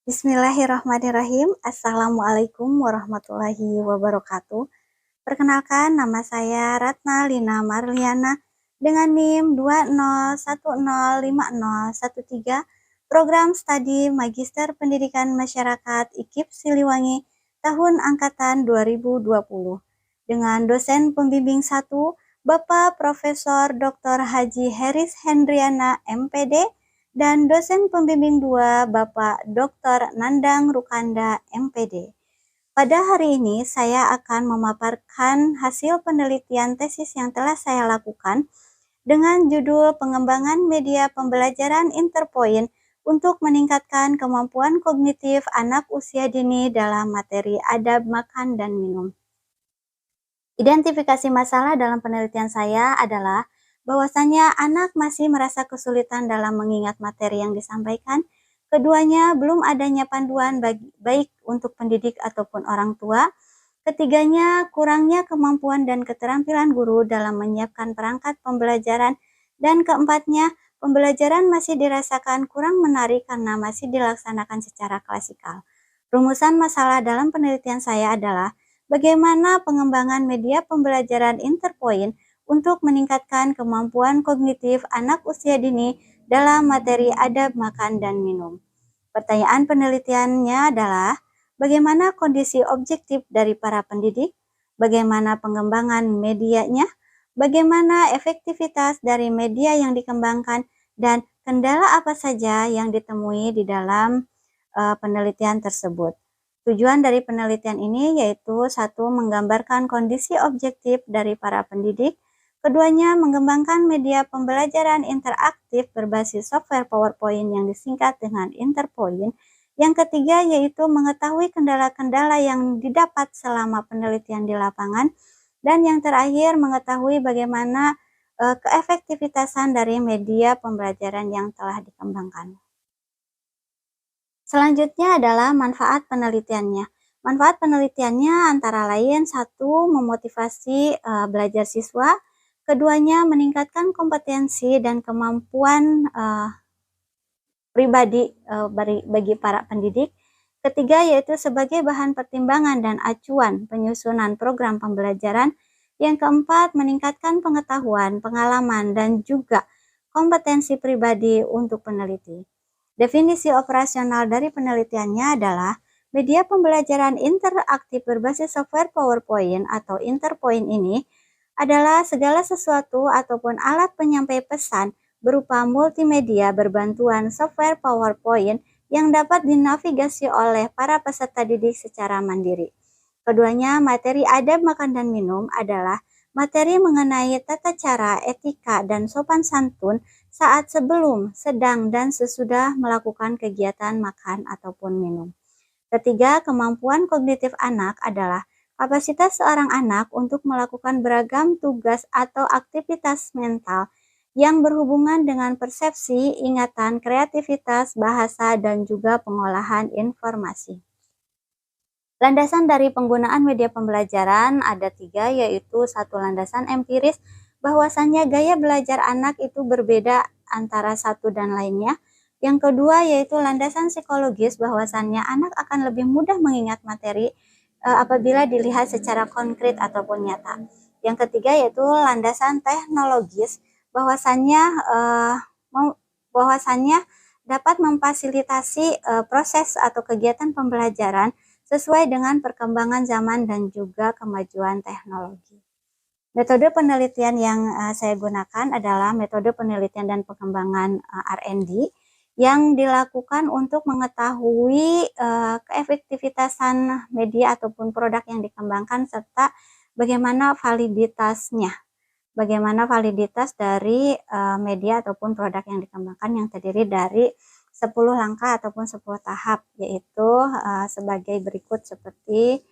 Bismillahirrahmanirrahim. Assalamualaikum warahmatullahi wabarakatuh. Perkenalkan, nama saya Ratna Lina Marliana dengan NIM 201050113, Program Studi Magister Pendidikan Masyarakat IKIP Siliwangi tahun angkatan 2020 dengan dosen pembimbing 1 Bapak Profesor Dr. Haji Heris Hendriana MPD dan dosen pembimbing 2 Bapak Dr. Nandang Rukanda MPD. Pada hari ini saya akan memaparkan hasil penelitian tesis yang telah saya lakukan dengan judul Pengembangan Media Pembelajaran Interpoint untuk meningkatkan kemampuan kognitif anak usia dini dalam materi adab makan dan minum. Identifikasi masalah dalam penelitian saya adalah bahwasannya anak masih merasa kesulitan dalam mengingat materi yang disampaikan. Keduanya, belum adanya panduan baik untuk pendidik ataupun orang tua. Ketiganya, kurangnya kemampuan dan keterampilan guru dalam menyiapkan perangkat pembelajaran. Dan keempatnya, pembelajaran masih dirasakan kurang menarik karena masih dilaksanakan secara klasikal. Rumusan masalah dalam penelitian saya adalah bagaimana pengembangan media pembelajaran Interpoint untuk meningkatkan kemampuan kognitif anak usia dini dalam materi adab makan dan minum. Pertanyaan penelitiannya adalah bagaimana kondisi objektif dari para pendidik, bagaimana pengembangan medianya, bagaimana efektivitas dari media yang dikembangkan, dan kendala apa saja yang ditemui di dalam penelitian tersebut. Tujuan dari penelitian ini yaitu satu, menggambarkan kondisi objektif dari para pendidik, keduanya mengembangkan media pembelajaran interaktif berbasis software PowerPoint yang disingkat dengan Interpoint. Yang ketiga yaitu mengetahui kendala-kendala yang didapat selama penelitian di lapangan, dan yang terakhir mengetahui bagaimana keefektivitasan dari media pembelajaran yang telah dikembangkan. Selanjutnya adalah manfaat penelitiannya. Manfaat penelitiannya antara lain satu, memotivasi belajar siswa, keduanya meningkatkan kompetensi dan kemampuan pribadi bagi para pendidik, ketiga yaitu sebagai bahan pertimbangan dan acuan penyusunan program pembelajaran, yang keempat meningkatkan pengetahuan, pengalaman, dan juga kompetensi pribadi untuk peneliti. Definisi operasional dari penelitiannya adalah media pembelajaran interaktif berbasis software PowerPoint atau Interpoint ini adalah segala sesuatu ataupun alat penyampai pesan berupa multimedia berbantuan software PowerPoint yang dapat dinavigasi oleh para peserta didik secara mandiri. Keduanya, materi adab makan dan minum adalah materi mengenai tata cara, etika, dan sopan santun saat sebelum, sedang, dan sesudah melakukan kegiatan makan ataupun minum. Ketiga, kemampuan kognitif anak adalah kapasitas seorang anak untuk melakukan beragam tugas atau aktivitas mental yang berhubungan dengan persepsi, ingatan, kreativitas, bahasa, dan juga pengolahan informasi. Landasan dari penggunaan media pembelajaran ada 3, yaitu satu, landasan empiris, bahwasannya gaya belajar anak itu berbeda antara satu dan lainnya. Yang kedua yaitu landasan psikologis, bahwasannya anak akan lebih mudah mengingat materi apabila dilihat secara konkret ataupun nyata. Yang ketiga yaitu landasan teknologis, bahwasannya dapat memfasilitasi proses atau kegiatan pembelajaran sesuai dengan perkembangan zaman dan juga kemajuan teknologi. Metode penelitian yang saya gunakan adalah metode penelitian dan pengembangan R&D yang dilakukan untuk mengetahui keefektivitasan media ataupun produk yang dikembangkan serta bagaimana validitasnya. Bagaimana validitas dari media ataupun produk yang dikembangkan yang terdiri dari 10 langkah ataupun 10 tahap, yaitu sebagai berikut seperti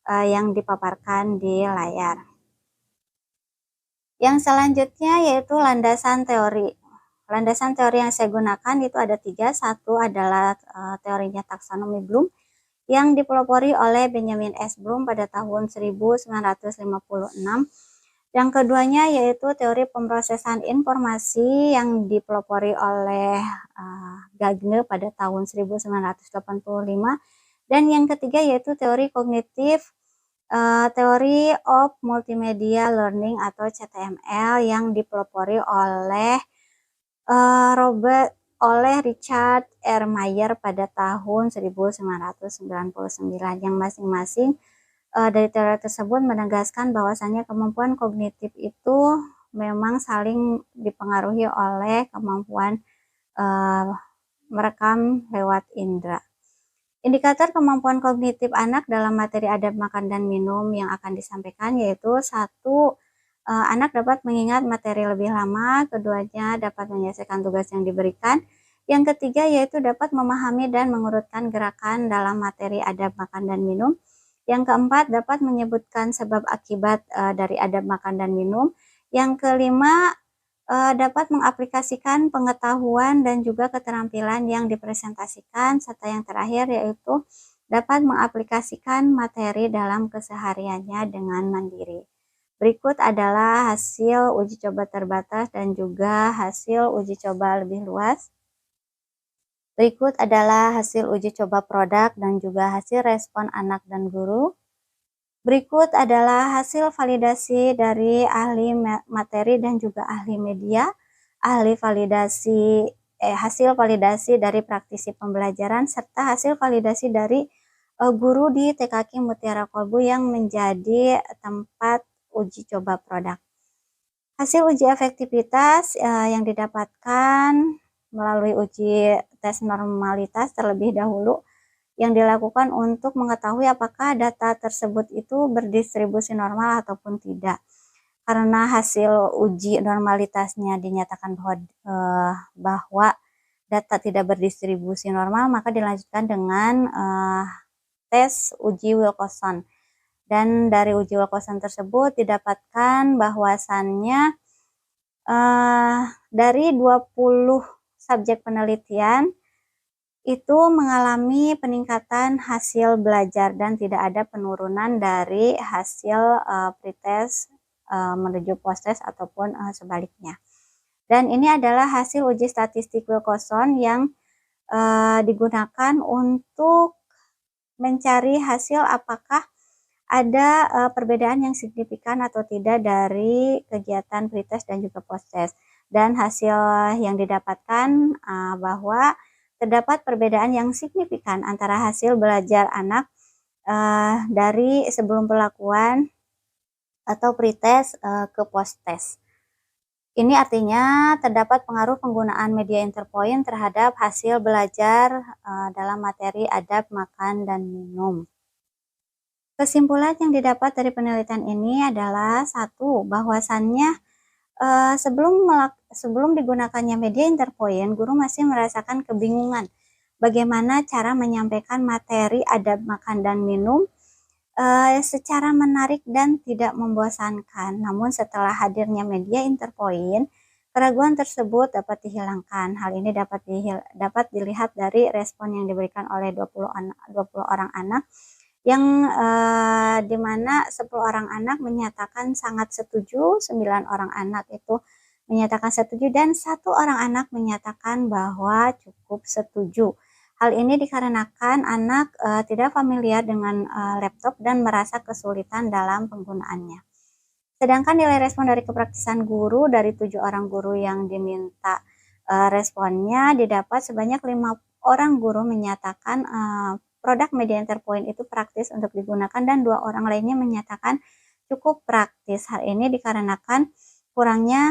yang dipaparkan di layar. Yang selanjutnya yaitu landasan teori. Landasan teori yang saya gunakan itu ada 3. Satu adalah teorinya taksonomi Bloom yang dipelopori oleh Benjamin S. Bloom pada tahun 1956. Yang keduanya yaitu teori pemrosesan informasi yang dipelopori oleh Gagne pada tahun 1985. Dan yang ketiga yaitu teori kognitif, teori of multimedia learning atau CTML yang dipelopori oleh Richard R. Mayer pada tahun 1999, yang masing-masing dari teori tersebut menegaskan bahwasannya kemampuan kognitif itu memang saling dipengaruhi oleh kemampuan merekam lewat indera. Indikator kemampuan kognitif anak dalam materi adab makan dan minum yang akan disampaikan yaitu: 1. Anak dapat mengingat materi lebih lama. Keduanya dapat menyelesaikan tugas yang diberikan. Yang ketiga yaitu dapat memahami dan mengurutkan gerakan dalam materi adab makan dan minum. Yang keempat, dapat menyebutkan sebab akibat dari adab makan dan minum. Yang kelima, dapat mengaplikasikan pengetahuan dan juga keterampilan yang dipresentasikan. Serta yang terakhir yaitu dapat mengaplikasikan materi dalam kesehariannya dengan mandiri. Berikut adalah hasil uji coba terbatas dan juga hasil uji coba lebih luas. Berikut adalah hasil uji coba produk dan juga hasil respon anak dan guru. Berikut adalah hasil validasi dari ahli materi dan juga ahli media, hasil validasi dari praktisi pembelajaran, serta hasil validasi dari guru di TKK Mutiara Kolbu yang menjadi tempat uji coba produk. Hasil uji efektivitas yang didapatkan melalui uji tes normalitas terlebih dahulu yang dilakukan untuk mengetahui apakah data tersebut itu berdistribusi normal ataupun tidak. Karena hasil uji normalitasnya dinyatakan bahwa data tidak berdistribusi normal, maka dilanjutkan dengan tes uji Wilcoxon. Dan dari uji Wilcoxon tersebut didapatkan bahwasannya dari 20 subjek penelitian itu mengalami peningkatan hasil belajar dan tidak ada penurunan dari hasil pretest menuju posttest ataupun sebaliknya. Dan ini adalah hasil uji statistik Wilcoxon yang digunakan untuk mencari hasil apakah ada perbedaan yang signifikan atau tidak dari kegiatan pretest dan juga posttest. Dan hasil yang didapatkan bahwa terdapat perbedaan yang signifikan antara hasil belajar anak dari sebelum pelakuan atau pretest ke posttest. Ini artinya terdapat pengaruh penggunaan media interpoint terhadap hasil belajar dalam materi adab makan dan minum. Kesimpulan yang didapat dari penelitian ini adalah: 1. Bahwasannya sebelum digunakannya media interpoint, guru masih merasakan kebingungan bagaimana cara menyampaikan materi adab makan dan minum secara menarik dan tidak membosankan. Namun setelah hadirnya media interpoint, keraguan tersebut dapat dihilangkan. Hal ini dapat dilihat dari respon yang diberikan oleh 20 orang anak, yang dimana 10 orang anak menyatakan sangat setuju, 9 orang anak itu menyatakan setuju, dan 1 orang anak menyatakan bahwa cukup setuju. Hal ini dikarenakan anak tidak familiar dengan laptop dan merasa kesulitan dalam penggunaannya. Sedangkan nilai respon dari kepraktisan guru dari 7 orang guru yang diminta responnya didapat sebanyak 5 orang guru menyatakan produk media interpoint itu praktis untuk digunakan dan 2 orang lainnya menyatakan cukup praktis. Hal ini dikarenakan kurangnya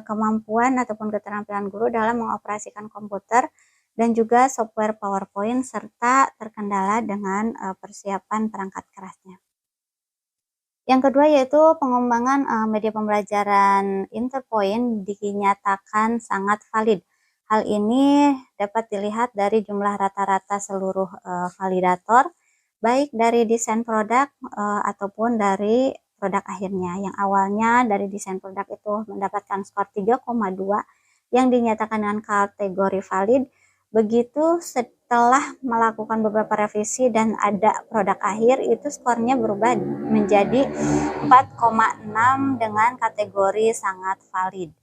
kemampuan ataupun keterampilan guru dalam mengoperasikan komputer dan juga software PowerPoint serta terkendala dengan persiapan perangkat kerasnya. Yang kedua yaitu pengembangan media pembelajaran interpoint dinyatakan sangat valid. Hal ini dapat dilihat dari jumlah rata-rata seluruh validator, baik dari desain produk ataupun dari produk akhirnya. Yang awalnya dari desain produk itu mendapatkan skor 3,2 yang dinyatakan dengan kategori valid, Begitu setelah melakukan beberapa revisi dan ada produk akhir, itu skornya berubah menjadi 4,6 dengan kategori sangat valid.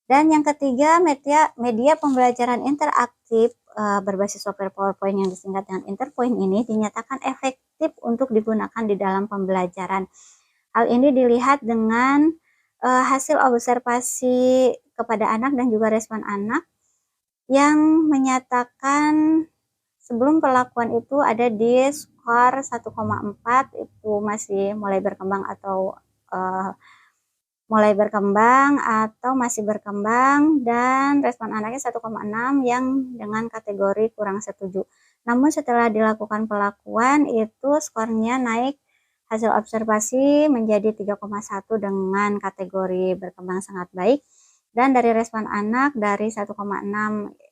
Dan yang ketiga, media pembelajaran interaktif berbasis software PowerPoint yang disingkat dengan Interpoint ini dinyatakan efektif untuk digunakan di dalam pembelajaran. Hal ini dilihat dengan hasil observasi kepada anak dan juga respon anak yang menyatakan sebelum perlakuan itu ada di skor 1,4, itu masih mulai berkembang atau masih berkembang, dan respon anaknya 1,6 yang dengan kategori kurang setuju. Namun setelah dilakukan pelakuan itu skornya naik hasil observasi menjadi 3,1 dengan kategori berkembang sangat baik, dan dari respon anak dari 1,6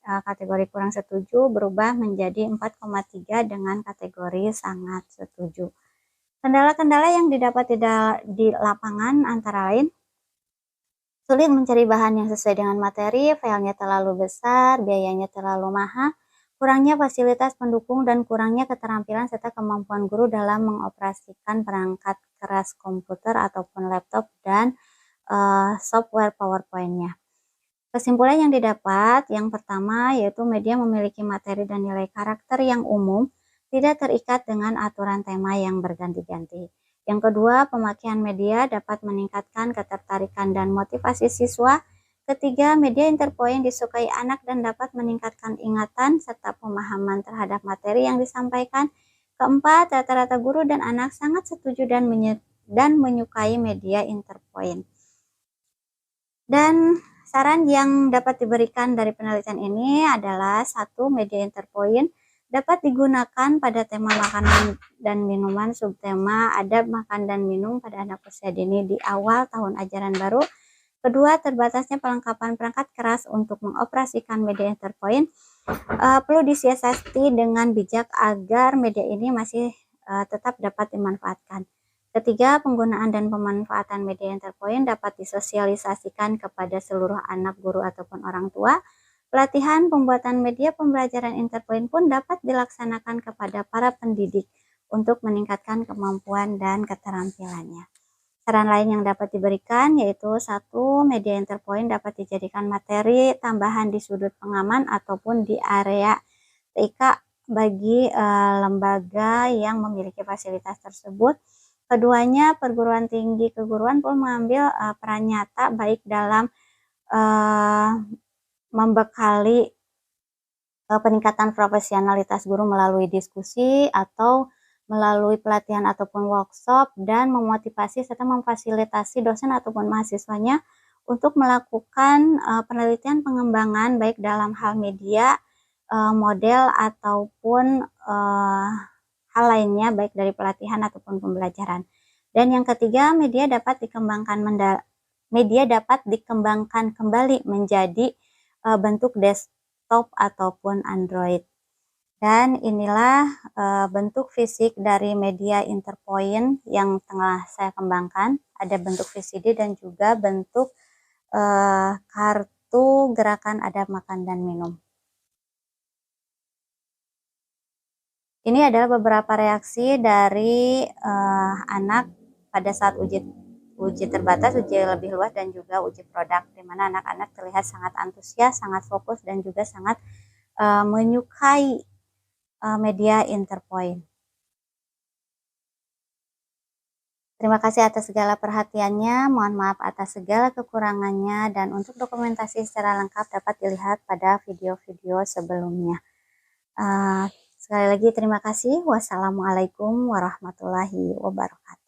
kategori kurang setuju berubah menjadi 4,3 dengan kategori sangat setuju. Kendala-kendala yang didapat di lapangan antara lain sulit mencari bahan yang sesuai dengan materi, filenya terlalu besar, biayanya terlalu mahal, kurangnya fasilitas pendukung, dan kurangnya keterampilan serta kemampuan guru dalam mengoperasikan perangkat keras komputer ataupun laptop dan software PowerPoint-nya. Kesimpulan yang didapat, yang pertama yaitu media memiliki materi dan nilai karakter yang umum, tidak terikat dengan aturan tema yang berganti-ganti. Yang kedua, pemakaian media dapat meningkatkan ketertarikan dan motivasi siswa. Ketiga, media Interpoint disukai anak dan dapat meningkatkan ingatan serta pemahaman terhadap materi yang disampaikan. Keempat, rata-rata guru dan anak sangat setuju dan menyukai media Interpoint. Dan saran yang dapat diberikan dari penelitian ini adalah satu, media Interpoint dapat digunakan pada tema makanan dan minuman, subtema adab makan dan minum pada anak usia dini di awal tahun ajaran baru. Kedua, terbatasnya perlengkapan perangkat keras untuk mengoperasikan media Interpoint perlu disiasati dengan bijak agar media ini masih tetap dapat dimanfaatkan. Ketiga, penggunaan dan pemanfaatan media Interpoint dapat disosialisasikan kepada seluruh anak, guru, ataupun orang tua. Pelatihan pembuatan media pembelajaran Interpoint pun dapat dilaksanakan kepada para pendidik untuk meningkatkan kemampuan dan keterampilannya. Saran lain yang dapat diberikan yaitu satu, media Interpoint dapat dijadikan materi tambahan di sudut pengaman ataupun di area TIK bagi lembaga yang memiliki fasilitas tersebut. Keduanya, perguruan tinggi keguruan pun mengambil peran nyata baik dalam membekali peningkatan profesionalitas guru melalui diskusi atau melalui pelatihan ataupun workshop, dan memotivasi serta memfasilitasi dosen ataupun mahasiswanya untuk melakukan penelitian pengembangan baik dalam hal media, model ataupun hal lainnya baik dari pelatihan ataupun pembelajaran. Dan yang ketiga, media dapat dikembangkan kembali menjadi bentuk desktop ataupun Android. Dan inilah bentuk fisik dari media Interpoint yang tengah saya kembangkan. Ada bentuk VCD dan juga bentuk kartu gerakan adab makan dan minum. Ini adalah beberapa reaksi dari anak pada saat uji terbatas, uji lebih luas, dan juga uji produk, di mana anak-anak terlihat sangat antusias, sangat fokus, dan juga sangat menyukai media Interpoint. Terima kasih atas segala perhatiannya, mohon maaf atas segala kekurangannya, dan untuk dokumentasi secara lengkap dapat dilihat pada video-video sebelumnya. Sekali lagi terima kasih. Wassalamualaikum warahmatullahi wabarakatuh.